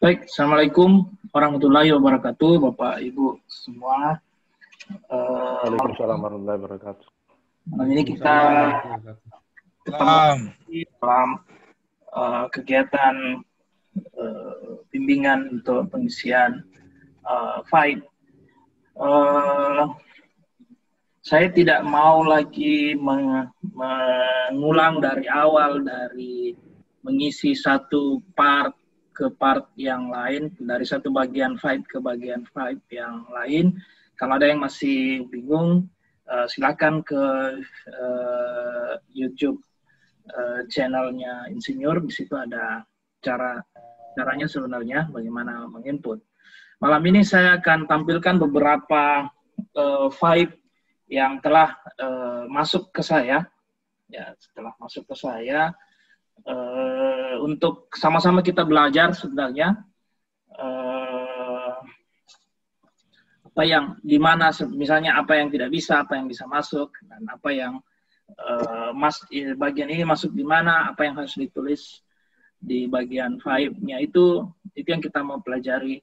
Baik, Assalamualaikum warahmatullahi wabarakatuh, Bapak Ibu semua. Waalaikumsalam warahmatullahi wabarakatuh. Malam ini kita ketemu dalam kegiatan bimbingan untuk pengisian FAID. Saya tidak mau lagi mengulang dari awal, dari mengisi satu part ke part yang lain, dari satu bagian FAID ke bagian FAID yang lain. Kalau ada yang masih bingung, silakan ke YouTube channelnya Insinyur. Di situ ada caranya sebenarnya bagaimana menginput. Malam ini saya akan tampilkan beberapa FAID yang telah masuk ke saya. Ya, setelah masuk ke saya, untuk sama-sama kita belajar sebenarnya apa yang dimana misalnya apa yang tidak bisa, apa yang bisa masuk, dan apa yang bagian ini masuk di mana, apa yang harus ditulis di bagian FAID-nya itu yang kita mau pelajari,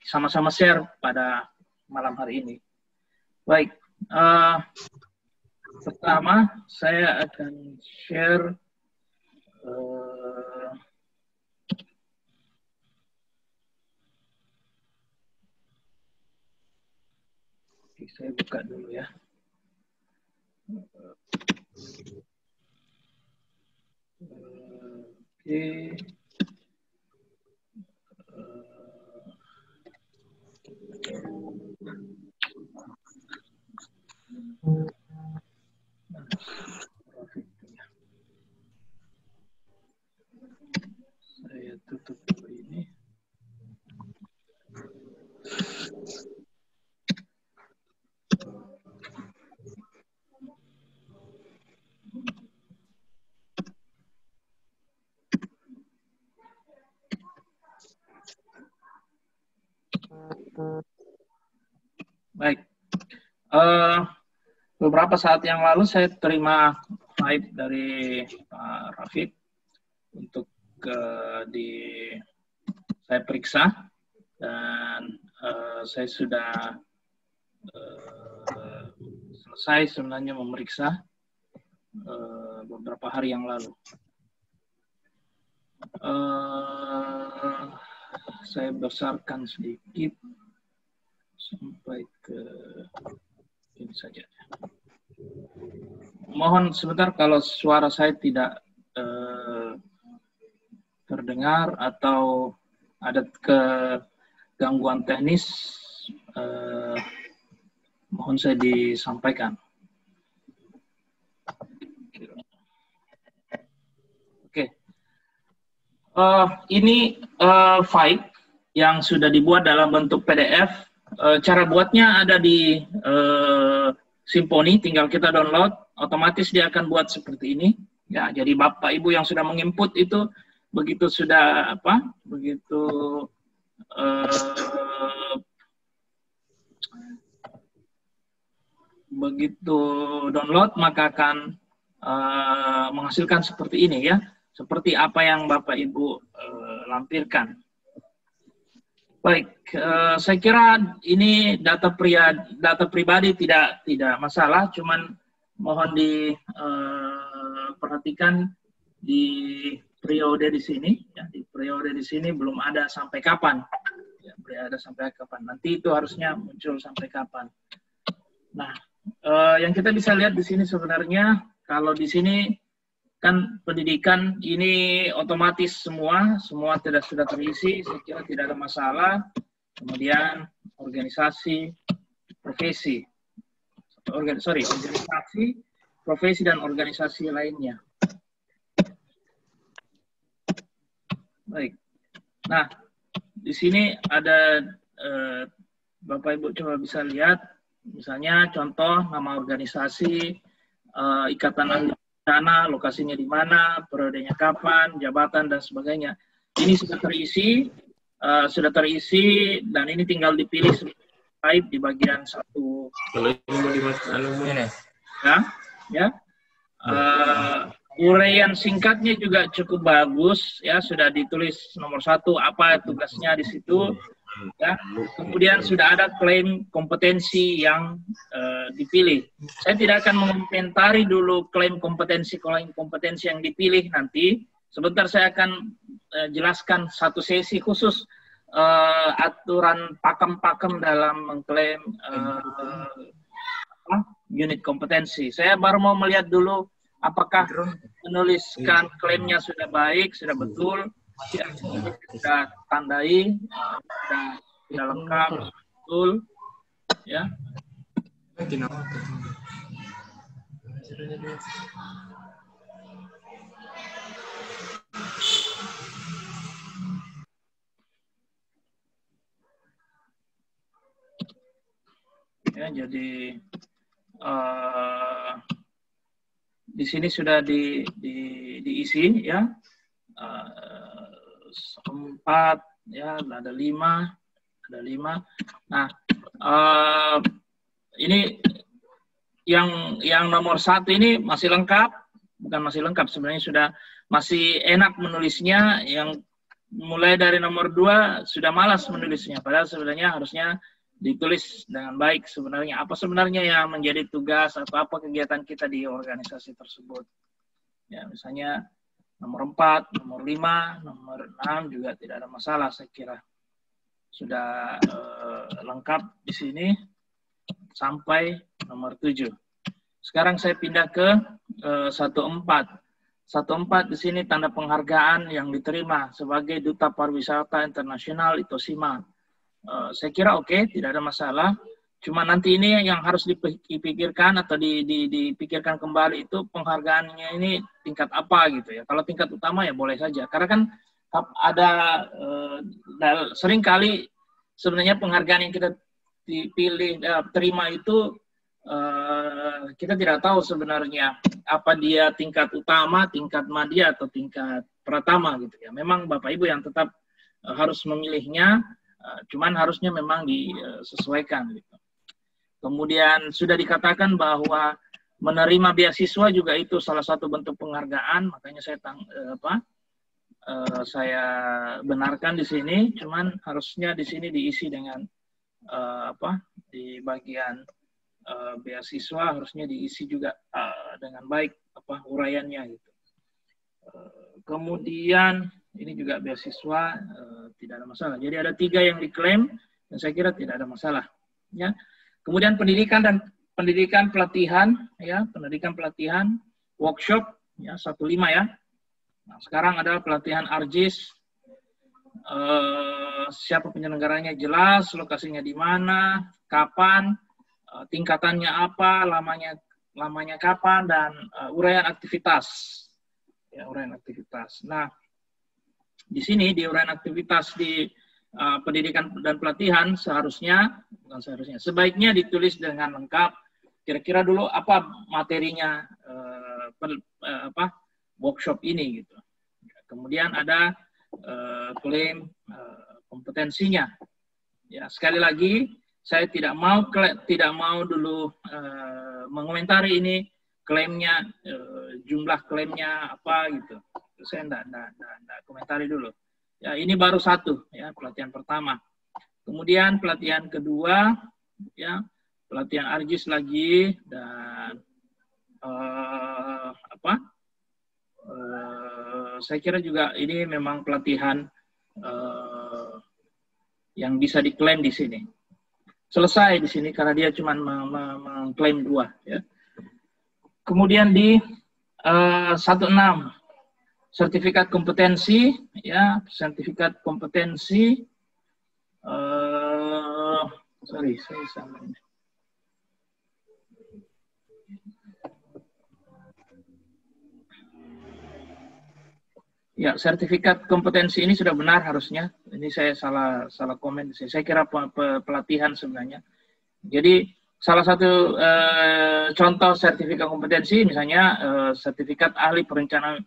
sama-sama share pada malam hari ini. Baik, pertama saya akan share saya buka dulu ya. Oke. Saya tutup dulu ini. Baik. Beberapa saat yang lalu saya terima FAID dari Pak Rafiq untuk saya periksa, dan saya sudah selesai sebenarnya memeriksa beberapa hari yang lalu. Saya besarkan sedikit sampai ke ini saja. Mohon sebentar kalau suara saya tidak terdengar atau ada gangguan teknis, mohon saya disampaikan. Oke. Ini FAID yang sudah dibuat dalam bentuk PDF. Cara buatnya ada di Symfony, tinggal kita download, otomatis dia akan buat seperti ini. Ya, jadi Bapak Ibu yang sudah menginput itu begitu sudah begitu download maka akan menghasilkan seperti ini ya, seperti apa yang Bapak Ibu lampirkan. Baik, saya kira ini data pribadi tidak masalah, cuman mohon diperhatikan di periode di sini, ya, di periode di sini belum ada sampai kapan, ya, belum ada sampai kapan. Nanti itu harusnya muncul sampai kapan. Nah, yang kita bisa lihat di sini sebenarnya kalau di sini kan pendidikan ini otomatis semua sudah terisi, saya kira tidak ada masalah. Kemudian organisasi, profesi, organisasi, profesi dan organisasi lainnya. Baik. Nah, di sini ada Bapak Ibu coba bisa lihat, misalnya contoh nama organisasi, ikatan ahli dana, lokasinya di mana, periodenya kapan, jabatan dan sebagainya. Ini sudah terisi, dan ini tinggal dipilih FAID di bagian satu. Ya. uraian singkatnya juga cukup bagus, ya, sudah ditulis nomor 1 apa tugasnya di situ, ya. Kemudian sudah ada klaim kompetensi yang dipilih. Saya tidak akan mengomentari dulu klaim kompetensi yang dipilih nanti. Sebentar saya akan jelaskan satu sesi khusus aturan pakem-pakem dalam mengklaim unit kompetensi. Saya baru mau melihat dulu apakah menuliskan klaimnya sudah baik, sudah betul, sudah tandai, sudah lengkap, betul, ya. Ya, jadi di sini sudah diisi, ya, 4, ya, ada 5. Nah, ini yang nomor 1 ini masih lengkap, bukan masih lengkap, sebenarnya masih enak menulisnya. Yang mulai dari nomor 2 sudah malas menulisnya, padahal sebenarnya harusnya ditulis dengan baik sebenarnya. Apa sebenarnya yang menjadi tugas atau apa kegiatan kita di organisasi tersebut. Ya, misalnya nomor 4, nomor 5, nomor 6 juga tidak ada masalah, saya kira. Sudah lengkap di sini sampai nomor 7. Sekarang saya pindah ke 1.4. 1.4 di sini tanda penghargaan yang diterima sebagai Duta Pariwisata Internasional ITOSIMA. Saya kira oke, tidak ada masalah. Cuma nanti ini yang harus dipikirkan atau dipikirkan kembali itu penghargaannya ini tingkat apa gitu ya. Kalau tingkat utama ya boleh saja. Karena kan ada sering kali sebenarnya penghargaan yang kita terima itu kita tidak tahu sebenarnya apa dia tingkat utama, tingkat madya atau tingkat pratama gitu ya. Memang Bapak Ibu yang tetap harus memilihnya. Cuman harusnya memang disesuaikan gitu. Kemudian sudah dikatakan bahwa menerima beasiswa juga itu salah satu bentuk penghargaan, makanya saya benarkan di sini. Cuman harusnya di sini diisi dengan di bagian beasiswa harusnya diisi juga dengan baik uraiannya gitu. Kemudian ini juga beasiswa, tidak ada masalah. Jadi ada 3 yang diklaim dan saya kira tidak ada masalah. Ya. Kemudian pendidikan pelatihan, ya, pendidikan pelatihan, workshop, ya, 1.5 ya. Nah, sekarang adalah pelatihan ARJIS. Siapa penyelenggaranya jelas, lokasinya di mana, kapan, tingkatannya apa, lamanya kapan, dan uraian aktivitas. Ya, uraian aktivitas. Nah, di sini di uraian aktivitas di pendidikan dan pelatihan sebaiknya ditulis dengan lengkap. Kira-kira dulu apa materinya workshop ini gitu. Kemudian ada klaim kompetensinya. Ya, sekali lagi saya tidak mau dulu mengomentari ini klaimnya, jumlah klaimnya apa gitu. Saya enggak komentari dulu. Ya, ini baru 1 ya, pelatihan pertama. Kemudian pelatihan kedua, ya, pelatihan ARJIS lagi, dan saya kira juga ini memang pelatihan yang bisa diklaim di sini. Selesai di sini karena dia cuma mengklaim 2 ya. Kemudian di 1.6 sertifikat kompetensi, ya, sertifikat kompetensi. Sorry, saya sama ini. Ya, sertifikat kompetensi ini sudah benar harusnya. Ini saya salah komen. Saya kira pelatihan sebenarnya. Jadi salah satu contoh sertifikat kompetensi misalnya sertifikat ahli perencanaan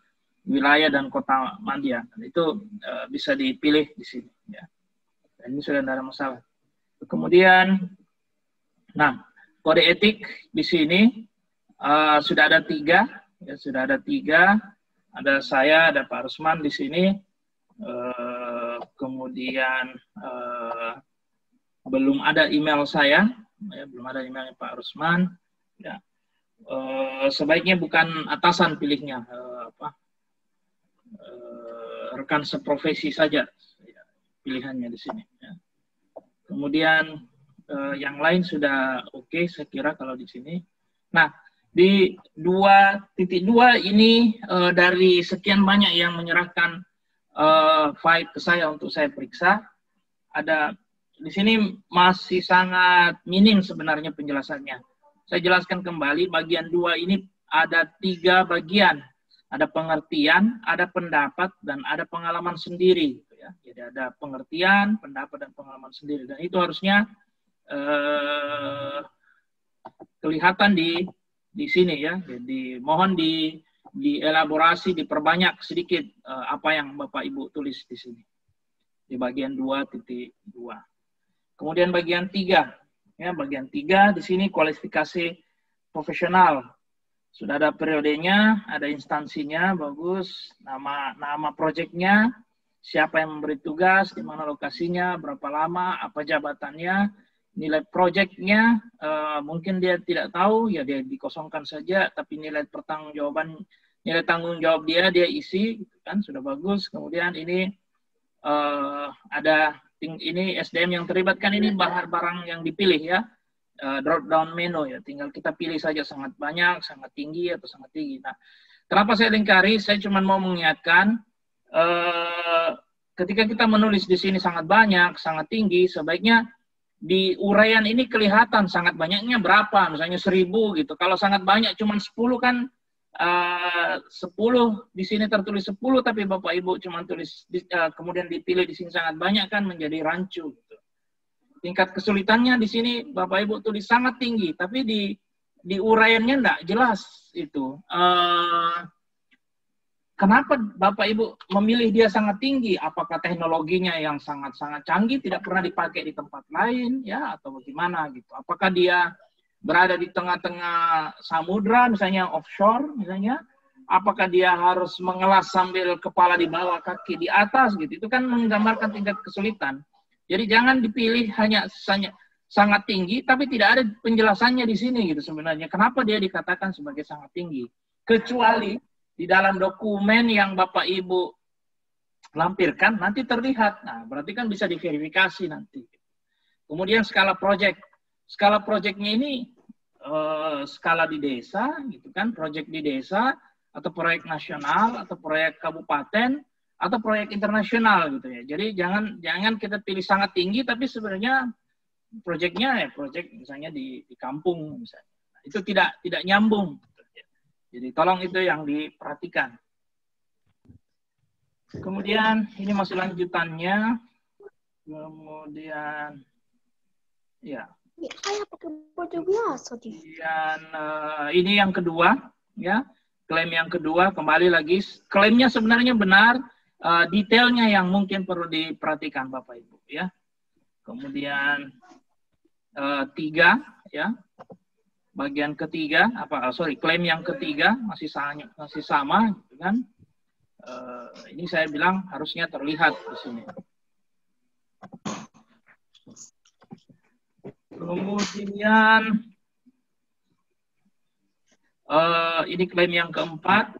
wilayah dan kota madya, itu bisa dipilih di sini. Ya. Dan ini sudah tidak ada masalah. Kemudian, nah, kode etik di sini sudah ada 3. Ya, sudah ada 3. Ada saya, ada Pak Rusman di sini. Kemudian belum ada email saya, ya, belum ada emailnya Pak Rusman. Ya. Sebaiknya bukan atasan pilihnya, rekan seprofesi saja ya, pilihannya di sini. Ya. Kemudian yang lain sudah oke, saya kira kalau di sini. Nah, di 2.2 ini dari sekian banyak yang menyerahkan file ke saya untuk saya periksa, ada di sini masih sangat minim sebenarnya penjelasannya. Saya jelaskan kembali, bagian 2 ini ada 3 bagian. Ada pengertian, ada pendapat, dan ada pengalaman sendiri. Ya. Jadi ada pengertian, pendapat, dan pengalaman sendiri. Dan itu harusnya kelihatan di sini ya. Jadi mohon dielaborasi, diperbanyak sedikit apa yang Bapak Ibu tulis di sini. Di bagian 2.2. Kemudian bagian 3. Ya, bagian 3 di sini kualifikasi profesional. Sudah ada periodenya, ada instansinya, bagus. Nama proyeknya, siapa yang memberi tugas, di mana lokasinya, berapa lama, apa jabatannya, nilai proyeknya, mungkin dia tidak tahu, ya dia dikosongkan saja, tapi nilai tanggung jawab dia isi, kan sudah bagus. Kemudian ini ada ini SDM yang terlibat, kan ini barang yang dipilih ya, drop down menu ya, tinggal kita pilih saja sangat banyak, sangat tinggi atau sangat tinggi. Nah, kenapa saya lingkari? Saya cuma mau mengingatkan ketika kita menulis di sini sangat banyak, sangat tinggi, sebaiknya di uraian ini kelihatan sangat banyaknya berapa, misalnya 1000 gitu. Kalau sangat banyak cuma 10 kan 10 di sini tertulis 10 tapi Bapak Ibu cuma tulis kemudian dipilih di sini sangat banyak, kan menjadi rancu gitu. Tingkat kesulitannya di sini Bapak Ibu tulis sangat tinggi tapi di uraiannya enggak jelas itu. Kenapa Bapak Ibu memilih dia sangat tinggi? Apakah teknologinya yang sangat-sangat canggih tidak pernah dipakai di tempat lain ya, atau bagaimana gitu? Apakah dia berada di tengah-tengah samudra, misalnya offshore, misalnya, apakah dia harus mengelas sambil kepala di bawah, kaki di atas, gitu? Itu kan menggambarkan tingkat kesulitan. Jadi jangan dipilih hanya sangat tinggi, tapi tidak ada penjelasannya di sini, gitu sebenarnya. Kenapa dia dikatakan sebagai sangat tinggi? Kecuali di dalam dokumen yang Bapak Ibu lampirkan, nanti terlihat. Nah, berarti kan bisa diverifikasi nanti. Kemudian skala proyek. Skala proyeknya ini skala di desa, gitu kan, proyek di desa, atau proyek nasional, atau proyek kabupaten, atau proyek internasional, gitu ya. Jadi jangan kita pilih sangat tinggi, tapi sebenarnya proyeknya ya proyek misalnya di kampung misalnya. Nah, itu tidak nyambung. Gitu ya. Jadi tolong itu yang diperhatikan. Kemudian ini masih lanjutannya. Kemudian ya. Saya pakai baju biasa. Kemudian ini yang kedua, ya, klaim yang kedua, kembali lagi, klaimnya sebenarnya benar, detailnya yang mungkin perlu diperhatikan Bapak Ibu, ya. Kemudian 3, ya, bagian ketiga, klaim yang ketiga masih sama, gitu kan? Ini saya bilang harusnya terlihat di sini. Kemudian ini klaim yang keempat.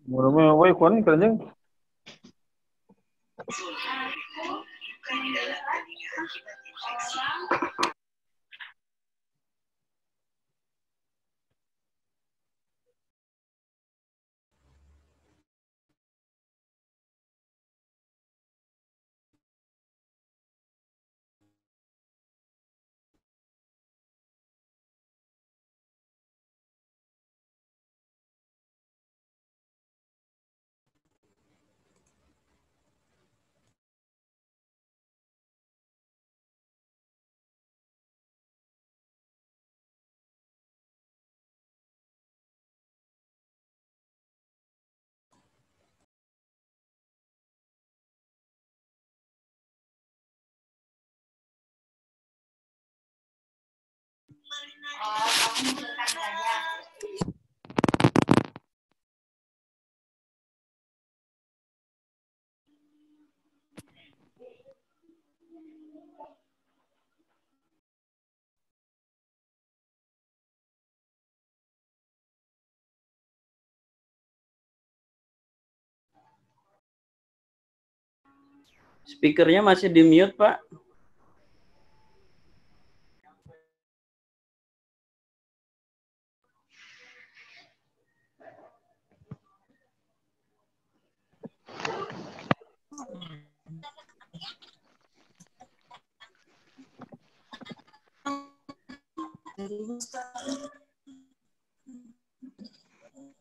Speakernya masih di mute, Pak.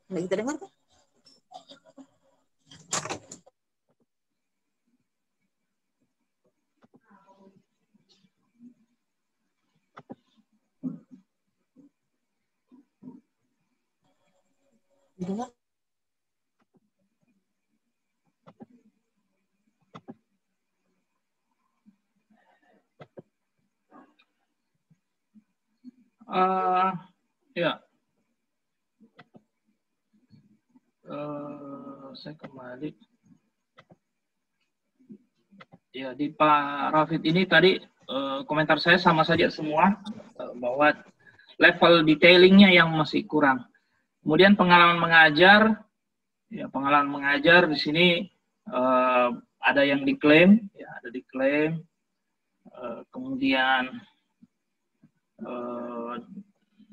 Nggak kita dengar kan? Dengar? Ya. Saya kembali. Ya, di Pak Rafid ini tadi komentar saya sama saja semua, bahwa level detailingnya yang masih kurang. Kemudian pengalaman mengajar, ya pengalaman mengajar di sini ada yang diklaim, ya ada diklaim. Kemudian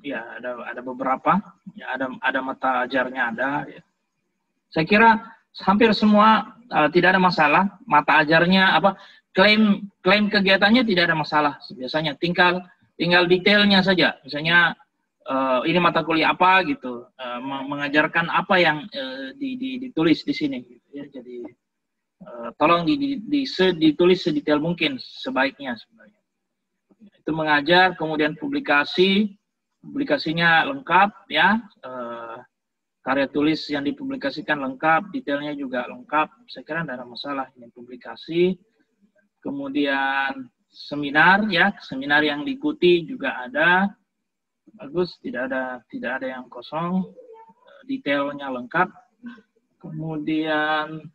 ya ada beberapa, ya ada mata ajarnya ada. Ya. Saya kira hampir semua tidak ada masalah, mata ajarnya klaim kegiatannya tidak ada masalah biasanya, tinggal detailnya saja, misalnya ini mata kuliah apa gitu, mengajarkan apa yang ditulis di sini gitu, ya. Jadi tolong ditulis sedetail mungkin sebaiknya sebenarnya. Itu mengajar, kemudian publikasinya lengkap, ya, karya tulis yang dipublikasikan lengkap, detailnya juga lengkap, saya kira tidak ada masalah ini publikasi. Kemudian seminar, ya, seminar yang diikuti juga ada, bagus, tidak ada yang kosong, detailnya lengkap. Kemudian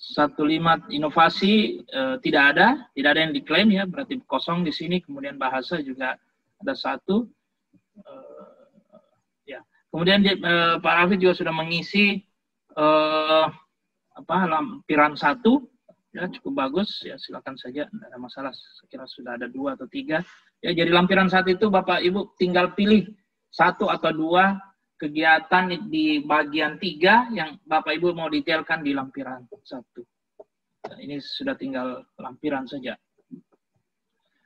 15 inovasi tidak ada yang diklaim, ya, berarti kosong di sini. Kemudian bahasa juga ada 1. Ya. Kemudian Pak Rafid juga sudah mengisi lampiran 1, ya, cukup bagus, ya, silakan saja, tidak ada masalah. Saya kira sudah ada 2 atau 3. Ya, jadi lampiran 1 itu Bapak Ibu tinggal pilih 1 atau 2 kegiatan di bagian 3 yang Bapak Ibu mau detailkan di lampiran 1. Dan ini sudah tinggal lampiran saja.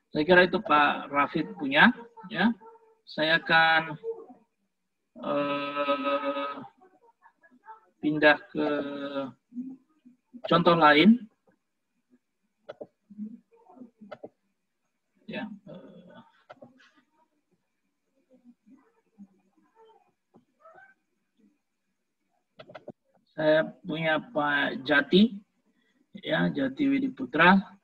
Saya kira itu Pak Rafid punya, ya. Saya akan pindah ke contoh lain. Ya. Saya punya Pak Jati, ya, Jati Widi Putra.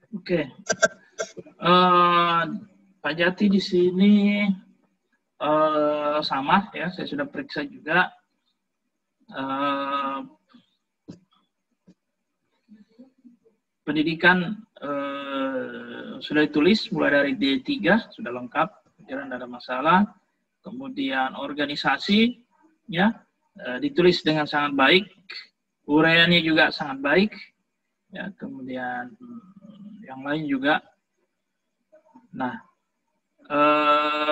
Oke, Pak Jati di sini sama, ya, saya sudah periksa juga. Pendidikan sudah ditulis mulai dari D3, sudah lengkap, kira tidak ada masalah. Kemudian organisasi, ya, ditulis dengan sangat baik, uraiannya juga sangat baik, ya. Kemudian yang lain juga. Nah,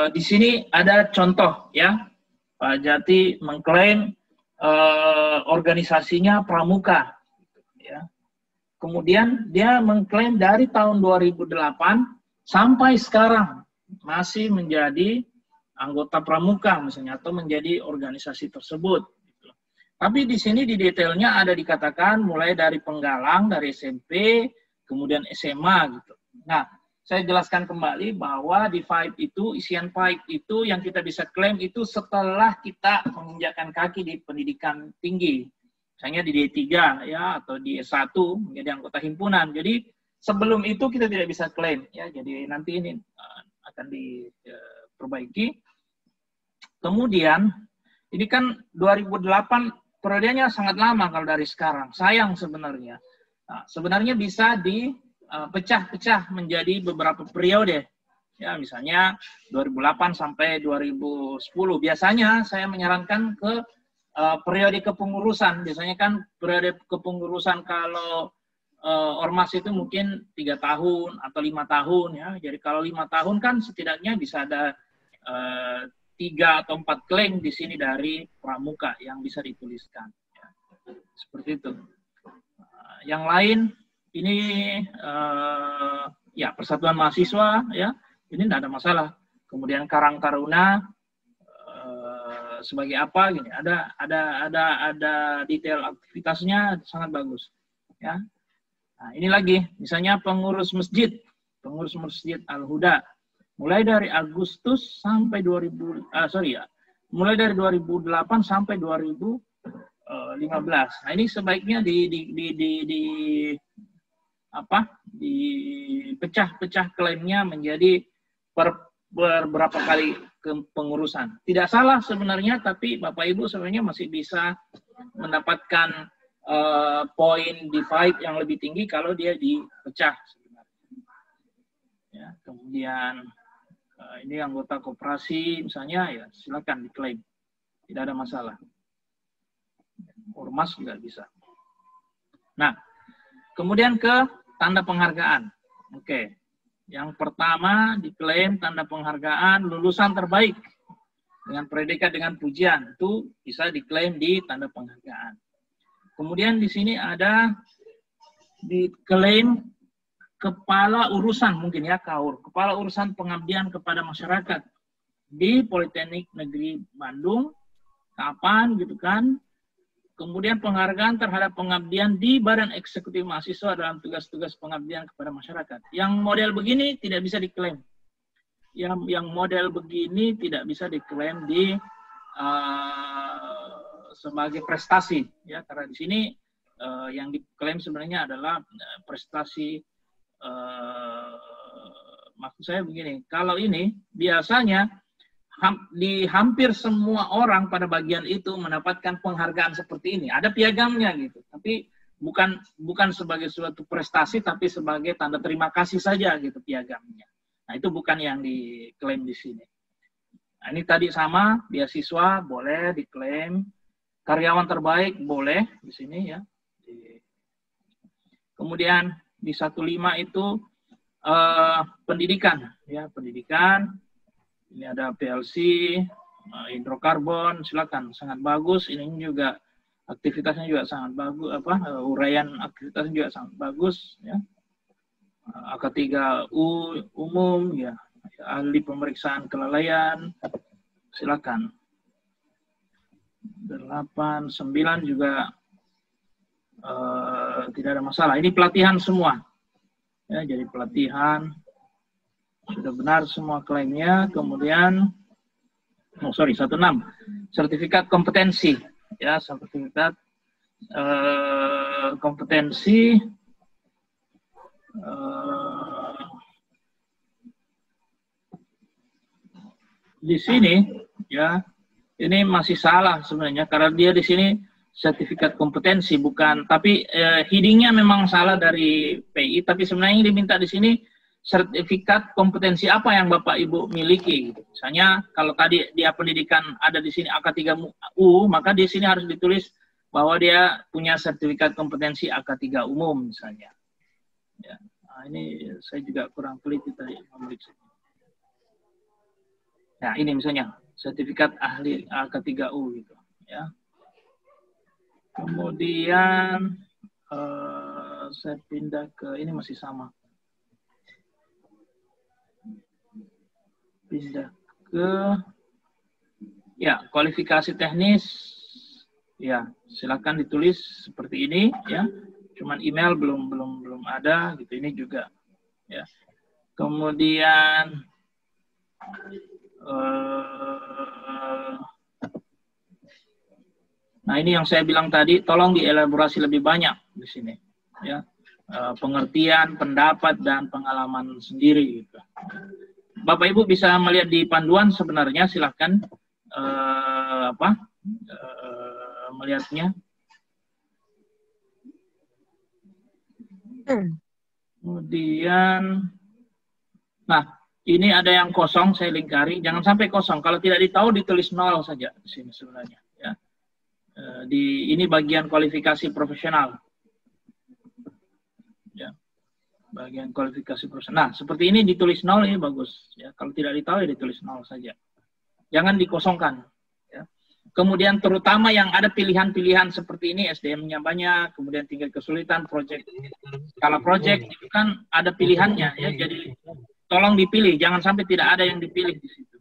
di sini ada contoh, ya, Pak Jati mengklaim organisasinya pramuka, ya. Kemudian dia mengklaim dari tahun 2008 sampai sekarang masih menjadi anggota pramuka misalnya, atau menjadi organisasi tersebut. Gitu. Tapi di sini di detailnya ada dikatakan mulai dari penggalang, dari SMP, kemudian SMA gitu. Nah, saya jelaskan kembali bahwa di FIVE itu, isian FIVE itu yang kita bisa klaim itu setelah kita menginjakkan kaki di pendidikan tinggi. Misalnya di D3, ya, atau di S1 menjadi anggota himpunan. Jadi sebelum itu kita tidak bisa klaim ya. Jadi nanti ini akan diperbaiki. Kemudian ini kan 2008 periodenya sangat lama kalau dari sekarang. Sayang sebenarnya. Nah, sebenarnya bisa dipecah-pecah menjadi beberapa periode. Ya, misalnya 2008 sampai 2010. Biasanya saya menyarankan ke periode kepengurusan. Biasanya kan periode kepengurusan kalau ormas itu mungkin 3 tahun atau 5 tahun ya. Jadi kalau 5 tahun kan setidaknya bisa ada 3 atau 4 klaim di sini dari pramuka yang bisa dituliskan. Ya. Seperti itu. Yang lain ini ya Persatuan Mahasiswa ya. Ini tidak ada masalah. Kemudian Karang Taruna sebagai apa gini, ada detail aktivitasnya sangat bagus. Ya. Nah, ini lagi, misalnya pengurus masjid Al-Huda, mulai dari Agustus sampai mulai dari 2008 sampai 2015. Nah, ini sebaiknya dipecah-pecah klaimnya menjadi berapa kali kepengurusan. Tidak salah sebenarnya, tapi Bapak Ibu sebenarnya masih bisa mendapatkan poin divide yang lebih tinggi kalau dia dipecah sebenarnya. Ya, kemudian ini anggota koperasi misalnya ya silakan diklaim. Tidak ada masalah. Ormas juga bisa. Nah, kemudian ke tanda penghargaan. Oke. Yang pertama diklaim tanda penghargaan lulusan terbaik dengan predikat dengan pujian, itu bisa diklaim di tanda penghargaan. Kemudian di sini ada diklaim kepala urusan mungkin ya KAUR, kepala urusan pengabdian kepada masyarakat di Politeknik Negeri Bandung. Kapan gitu kan? Kemudian penghargaan terhadap pengabdian di Badan Eksekutif Mahasiswa dalam tugas-tugas pengabdian kepada masyarakat. Yang model begini tidak bisa diklaim. Yang model begini tidak bisa diklaim sebagai prestasi, ya, karena di sini yang diklaim sebenarnya adalah prestasi. Maksud saya begini, kalau ini biasanya di hampir semua orang pada bagian itu mendapatkan penghargaan seperti ini. Ada piagamnya gitu, tapi bukan sebagai suatu prestasi, tapi sebagai tanda terima kasih saja gitu piagamnya. Nah itu bukan yang diklaim di sini. Nah ini tadi sama, beasiswa boleh diklaim, karyawan terbaik boleh di sini ya. Kemudian di 15 itu pendidikan, ya pendidikan. Ini ada PLC, hidrokarbon, silakan, sangat bagus. Ini juga aktivitasnya juga sangat bagus, uraian aktivitasnya juga sangat bagus, ya. AK3U umum, ya, ahli pemeriksaan kelalaian, silakan. 8, 9 juga tidak ada masalah. Ini pelatihan semua, ya, jadi pelatihan. Sudah benar semua klaimnya. Kemudian 16 sertifikat kompetensi, ya, sertifikat kompetensi di sini, ya, ini masih salah sebenarnya karena dia di sini sertifikat kompetensi bukan, tapi headingnya memang salah dari PI, tapi sebenarnya yang diminta di sini sertifikat kompetensi apa yang Bapak Ibu miliki. Misalnya kalau tadi dia pendidikan ada di sini AK3U, maka di sini harus ditulis bahwa dia punya sertifikat kompetensi AK3 umum misalnya. Ya. Nah, ini saya juga kurang teliti tadi memeriksa. Nah ini misalnya sertifikat ahli AK3U gitu. Ya. Kemudian saya pindah ke ini masih sama. Pindah ke ya kualifikasi teknis, ya silakan ditulis seperti ini ya, cuman email belum ada gitu, ini juga ya. Kemudian nah ini yang saya bilang tadi, tolong dielaborasi lebih banyak di sini ya. pengertian, pendapat, dan pengalaman sendiri. Gitu. Bapak Ibu bisa melihat di panduan sebenarnya, silahkan melihatnya. Kemudian, nah ini ada yang kosong, saya lingkari. Jangan sampai kosong. Kalau tidak ditahu ditulis 0 saja di sini sebenarnya. Ya. Ini bagian kualifikasi profesional. Ya. Bagian kualifikasi profesional. Nah, seperti ini ditulis 0 ini bagus. Ya. Kalau tidak ditahu ya ditulis 0 saja. Jangan dikosongkan. Ya. Kemudian terutama yang ada pilihan-pilihan seperti ini, SDM-nya banyak, kemudian tingkat kesulitan, project. Kalau project itu kan ada pilihannya, ya. Jadi tolong dipilih, jangan sampai tidak ada yang dipilih di situ.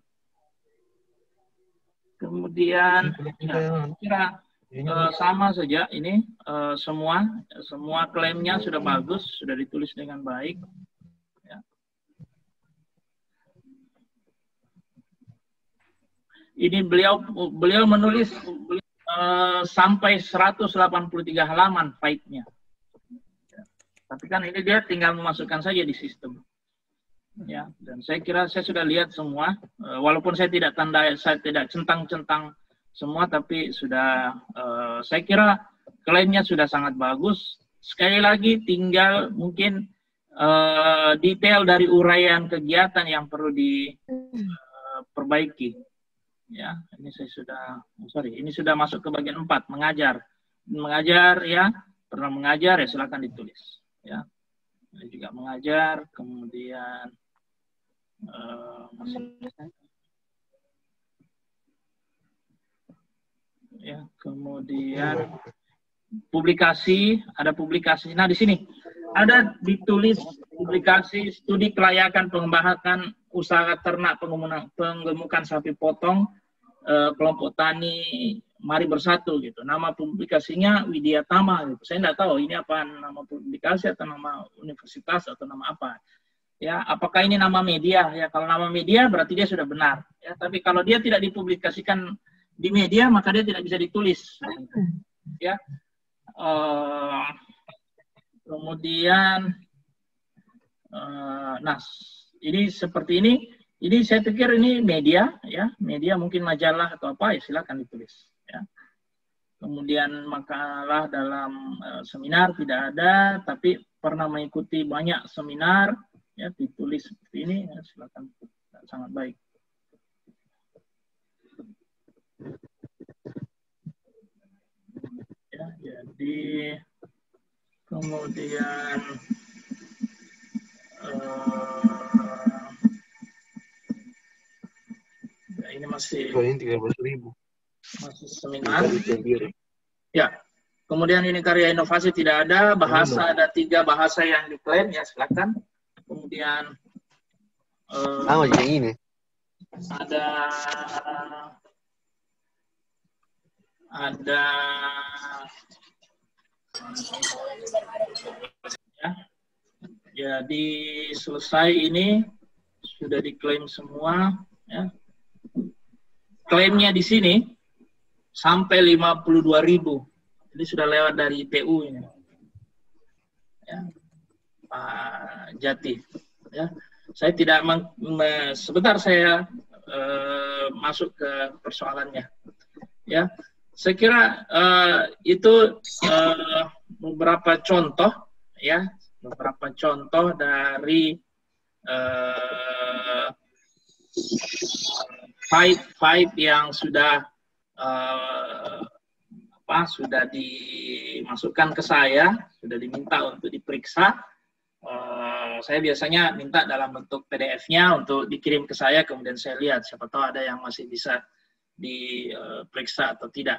Kemudian, ya, kira sama saja ini semua klaimnya sudah bagus, sudah ditulis dengan baik. Ya. Ini beliau menulis sampai 183 halaman faidnya. Ya. Tapi kan ini dia tinggal memasukkan saja di sistem. Ya, dan saya kira saya sudah lihat semua, walaupun saya tidak centang-centang semua, tapi sudah saya kira klaimnya sudah sangat bagus. Sekali lagi tinggal mungkin detail dari uraian kegiatan yang perlu diperbaiki. Ya, ini saya sudah, ini sudah masuk ke bagian 4, mengajar ya, pernah mengajar ya silakan ditulis. Ya, ini juga mengajar, kemudian ya, kemudian publikasi, ada publikasi. Nah, di sini ada ditulis publikasi studi kelayakan pengembangan usaha ternak penggemukan sapi potong kelompok tani Mari Bersatu gitu. Nama publikasinya Widya Tama gitu. Saya tidak tahu ini apa nama publikasi atau nama universitas atau nama apa. Ya, apakah ini nama media? Ya, kalau nama media berarti dia sudah benar. Ya, tapi kalau dia tidak dipublikasikan di media, maka dia tidak bisa ditulis. Ya, kemudian, nah, ini seperti ini. Ini saya pikir ini media, ya, media mungkin majalah atau apa, ya silakan ditulis. Ya. Kemudian makalah dalam seminar tidak ada, tapi pernah mengikuti banyak seminar. Ya, ditulis seperti ini, ya, silakan, sangat baik. Ya, jadi kemudian ya, ini masih 13.000. Masih seminar. Ya, kemudian ini karya inovasi tidak ada, bahasa ada 3 bahasa yang diklaim, ya silakan. Kemudian ini. Ada ya. Jadi selesai ini sudah diklaim semua, ya. Klaimnya di sini sampai 52.000. Ini sudah lewat dari IPU ini. Ya. Pak Jati, ya, saya tidak sebentar saya masuk ke persoalannya, ya, saya kira itu beberapa contoh, ya, beberapa contoh dari fight yang sudah sudah dimasukkan ke saya, sudah diminta untuk diperiksa. Saya biasanya minta dalam bentuk PDF-nya untuk dikirim ke saya, kemudian saya lihat siapa tahu ada yang masih bisa diperiksa atau tidak.